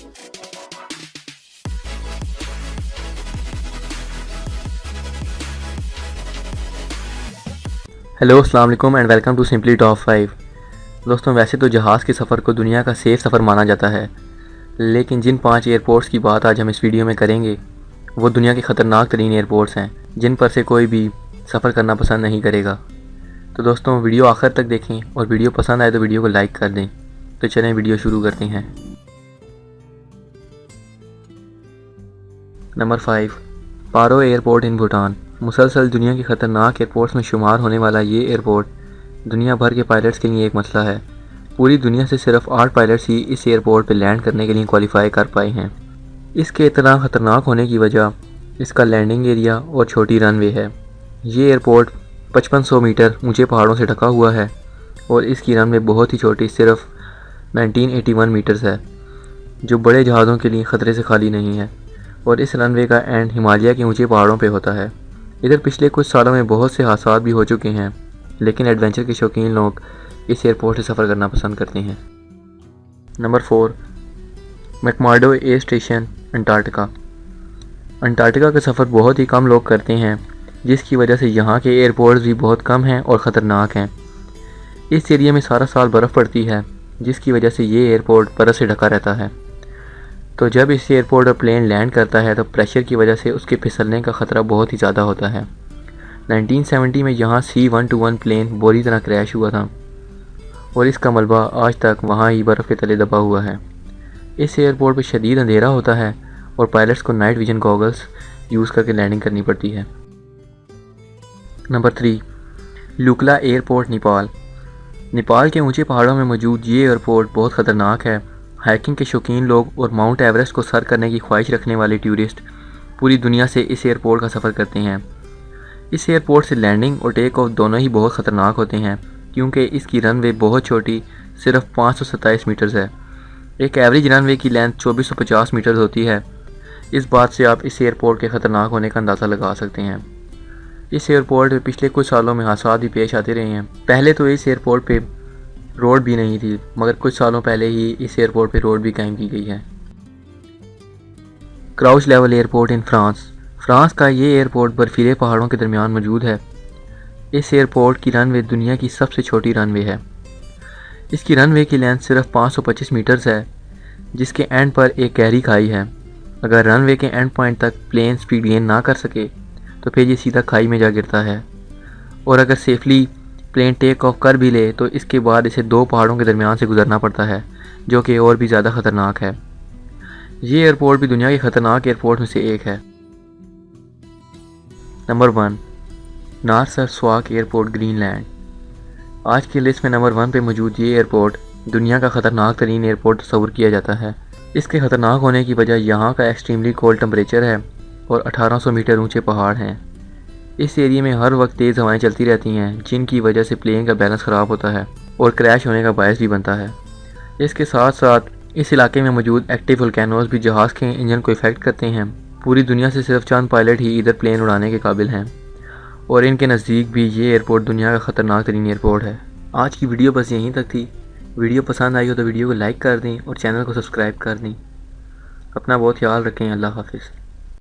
Hello السلام علیکم and welcome to simply top 5۔ دوستوں، ویسے تو جہاز کے سفر کو دنیا کا سیف سفر مانا جاتا ہے، لیکن جن 5 ایئرپورٹس کی بات آج ہم اس ویڈیو میں کریں گے وہ دنیا کے خطرناک ترین ایئرپورٹس ہیں جن پر سے کوئی بھی سفر کرنا پسند نہیں کرے گا۔ تو دوستوں، ویڈیو آخر تک دیکھیں اور ویڈیو پسند آئے تو ویڈیو کو لائک کر دیں۔ تو چلیں ویڈیو شروع کرتے ہیں۔ Number 5، Paro airport in Bhutan. مسلسل دنیا کی خطرناک ایئرپورٹس میں شمار ہونے والا یہ ایئرپورٹ دنیا بھر کے پائلٹس کے لیے ایک مسئلہ ہے۔ پوری دنیا سے صرف 8 پائلٹس ہی اس ایئرپورٹ پہ لینڈ کرنے کے لیے کوالیفائی کر پائے ہیں۔ اس کے اتنا خطرناک ہونے کی وجہ اس کا لینڈنگ ایریا اور چھوٹی رن وے ہے۔ یہ ایئرپورٹ 5500 میٹر اونچے پہاڑوں سے ڈھکا ہوا ہے اور اس کی رن وے بہت ہی چھوٹی، صرف 1981 میٹرز ہے، جو بڑے جہازوں کے لیے خطرے سے خالی نہیں ہے، اور اس رن وے کا اینڈ ہمالیہ کے اونچے پہاڑوں پہ ہوتا ہے۔ ادھر پچھلے کچھ سالوں میں بہت سے حادثات بھی ہو چکے ہیں، لیکن ایڈونچر کے شوقین لوگ اس ایئرپورٹ سے سفر کرنا پسند کرتے ہیں۔ Number 4، McMurdo air station, Antarctica. Antarctica کا سفر بہت ہی کم لوگ کرتے ہیں، جس کی وجہ سے یہاں کے ایئرپورٹس بھی بہت کم ہیں اور خطرناک ہیں۔ اس ایریا میں سارا سال برف پڑتی ہے، جس کی وجہ سے یہ ایئرپورٹ برف سے ڈھکا رہتا ہے۔ تو جب اس ایئرپورٹ پر پلین لینڈ کرتا ہے تو پریشر کی وجہ سے اس کے پھسلنے کا خطرہ بہت ہی زیادہ ہوتا ہے۔ 1970 میں یہاں C-121 پلین بری طرح کریش ہوا تھا اور اس کا ملبہ آج تک وہاں ہی برف کے تلے دبا ہوا ہے۔ اس ایئرپورٹ پہ شدید اندھیرا ہوتا ہے اور پائلٹس کو نائٹ ویژن گوگلز یوز کر کے لینڈنگ کرنی پڑتی ہے۔ Number 3، Lukla airport, Nepal. نیپال کے اونچے پہاڑوں میں موجود یہ ایئرپورٹ بہت خطرناک ہے۔ ہائکنگ کے شوقین لوگ اور ماؤنٹ ایوریسٹ کو سر کرنے کی خواہش رکھنے والے ٹورسٹ پوری دنیا سے اس ایئرپورٹ کا سفر کرتے ہیں۔ اس ایئرپورٹ سے لینڈنگ اور ٹیک آف دونوں ہی بہت خطرناک ہوتے ہیں، کیونکہ اس کی رن وے بہت چھوٹی، صرف 527 میٹرز ہے۔ ایک ایوریج رن وے کی لینتھ 2450 میٹرز ہوتی ہے۔ اس بات سے آپ اس ایئرپورٹ کے خطرناک ہونے کا اندازہ لگا سکتے ہیں۔ اس ایئرپورٹ پہ پچھلے کچھ سالوں میں حادثات بھی پیش آتے رہے ہیں۔ پہلے تو اس ایئرپورٹ پہ روڈ بھی نہیں تھی، مگر کچھ سالوں پہلے ہی اس ایئرپورٹ پہ روڈ بھی قائم کی گئی ہے۔ Courchevel airport in France. France کا یہ ایئرپورٹ برفیلے پہاڑوں کے درمیان موجود ہے۔ اس ایئرپورٹ کی رن وے دنیا کی سب سے چھوٹی رن وے ہے۔ اس کی رن وے کی لینتھ صرف 525 میٹرز ہے، جس کے اینڈ پر ایک گہری کھائی ہے۔ اگر رن وے کے اینڈ پوائنٹ تک پلین سپیڈ گین نہ کر سکے تو پھر یہ سیدھا کھائی میں جا گرتا ہے، اور اگر سیفلی پلین ٹیک آف کر بھی لے تو اس کے بعد اسے 2 پہاڑوں کے درمیان سے گزرنا پڑتا ہے، جو کہ اور بھی زیادہ خطرناک ہے۔ یہ ایئرپورٹ بھی دنیا کے خطرناک ایئرپورٹ میں سے ایک ہے۔ Number 1، Narsarsuaq airport, Greenland. آج کی لسٹ میں نمبر 1 پہ موجود یہ ایئرپورٹ دنیا کا خطرناک ترین ایئرپورٹ تصور کیا جاتا ہے۔ اس کے خطرناک ہونے کی وجہ یہاں کا ایکسٹریملی کولڈ ٹمپریچر ہے اور 1800 میٹر اونچے پہاڑ ہیں۔ اس ایریا میں ہر وقت تیز ہوائیں چلتی رہتی ہیں، جن کی وجہ سے پلین کا بیلنس خراب ہوتا ہے اور کریش ہونے کا باعث بھی بنتا ہے۔ اس کے ساتھ ساتھ اس علاقے میں موجود ایکٹیو ولکینوز بھی جہاز کے انجن کو افیکٹ کرتے ہیں۔ پوری دنیا سے صرف چند پائلٹ ہی ادھر پلین اڑانے کے قابل ہیں، اور ان کے نزدیک بھی یہ ایئرپورٹ دنیا کا خطرناک ترین ایئرپورٹ ہے۔ آج کی ویڈیو بس یہیں تک تھی۔ ویڈیو پسند آئی ہو تو ویڈیو کو لائک کر دیں اور چینل کو سبسکرائب کر دیں۔ اپنا بہت خیال رکھیں۔ اللہ حافظ۔